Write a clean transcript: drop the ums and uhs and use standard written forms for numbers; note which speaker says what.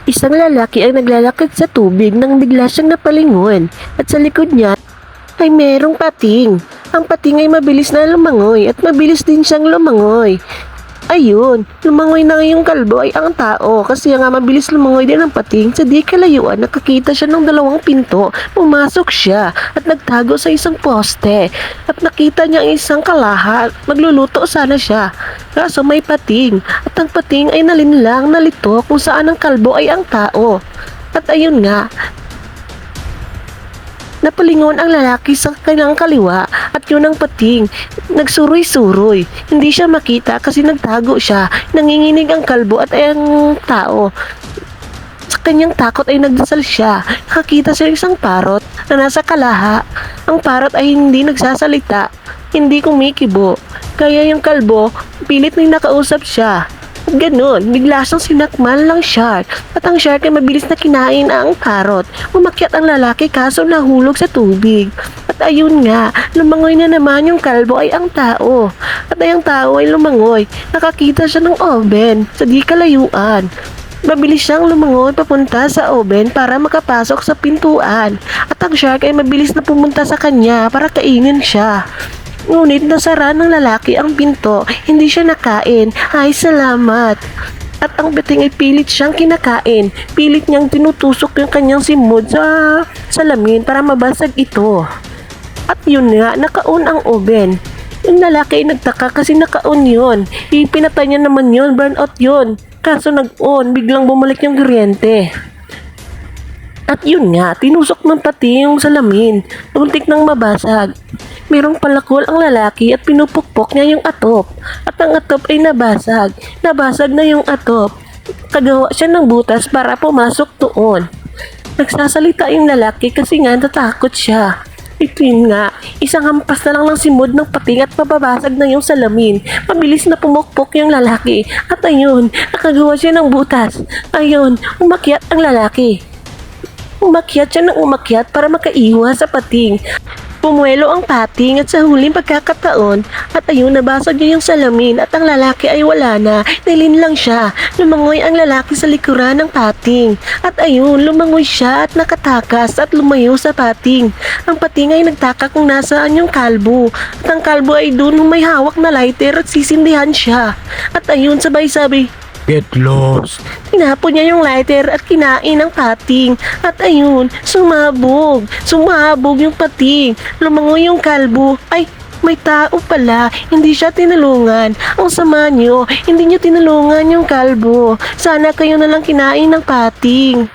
Speaker 1: Isang lalaki ang naglalakad sa tubig nang bigla siyang napalingon at sa likod niya ay merong pating. Ang pating ay mabilis na lumangoy at mabilis din siyang lumangoy. Ayun, lumangoy na ngayong kalbo ay ang tao kasi nga mabilis lumangoy din ang pating. Sa di kalayuan, nakakita siya ng dalawang pinto. Pumasok siya at nagtago sa isang poste. At nakita niya ang isang kalahat. Magluluto sana siya. Kaso may pating. At ang pating ay nalinlang, nalito kung saan ang kalbo ay ang tao. At ayun nga, napalingon ang lalaki sa kanyang kaliwa at yun ang pating. Nagsuroy-suroy. Hindi siya makita kasi nagtago siya. Nanginginig ang kalbo at ang tao. Sa kanyang takot ay nagdasal siya. Nakakita siya isang parot na nasa kalaha. Ang parot ay hindi nagsasalita. Hindi kumikibo. Kaya yung kalbo, pilit na nakausap siya. At ganun, bigla siyang sinakmal ng shark. At ang shark ay mabilis na kinain ang parot. Umakyat ang lalaki kaso nahulog sa tubig. At ayun nga, lumangoy na naman yung kalbo ay ang tao. At ay ang tao ay lumangoy. Nakakita siya ng oven sa di kalayuan. Mabilis siyang lumangoy papunta sa oven para makapasok sa pintuan. At ang shark ay mabilis na pumunta sa kanya para kainin siya. Ngunit nasara ng lalaki ang pinto, hindi siya nakain. Ay, salamat. At ang pating ay pilit siyang kinakain. Pilit niyang tinutusok yung kanyang simod sa salamin para mabasag ito. At yun nga, naka-on ang oven. Yung lalaki ay nagtaka kasi naka-on yun. Ipinatay niya naman yun, burnout yun. Kaso nag-on, biglang bumalik yung kuryente. At yun nga, tinusok ng pati yung salamin. Muntik nang mabasag. Merong palakol ang lalaki at pinupukpok niya yung atop. At ang atop ay nabasag. Nabasag na yung atop. Kagawa siya ng butas para pumasok doon. Nagsasalita yung lalaki kasi nga natakot siya. Ito yun nga, isang hampas na lang ng simod ng pating at mababasag na yung salamin. Mabilis na pumukpok yung lalaki. At ayun, nakagawa siya ng butas. Ayun, umakyat ang lalaki. Umakyat siya ng umakyat para makaiwas sa pating. Pumuelo ang pating at sa huling pagkakataon at ayun nabasag niya yung salamin at ang lalaki ay wala na. Nilin lang siya. Lumangoy ang lalaki sa likuran ng pating. At ayun, lumangoy siya at nakatakas at lumayo sa pating. Ang pating ay nagtaka kung nasaan yung kalbo. At ang kalbo ay dun may hawak na lighter at sisindihan siya. At ayun, sabay sabi,
Speaker 2: Get lost.
Speaker 1: tinapon niya yung lighter at kinain ang pating. At ayun, sumabog. Sumabog yung pating. Lumangoy yung kalbo. Ay, may tao pala. Hindi siya tinulungan. Ang sama niyo, hindi niyo tinulungan yung kalbo. Sana kayo na lang kinain ng pating.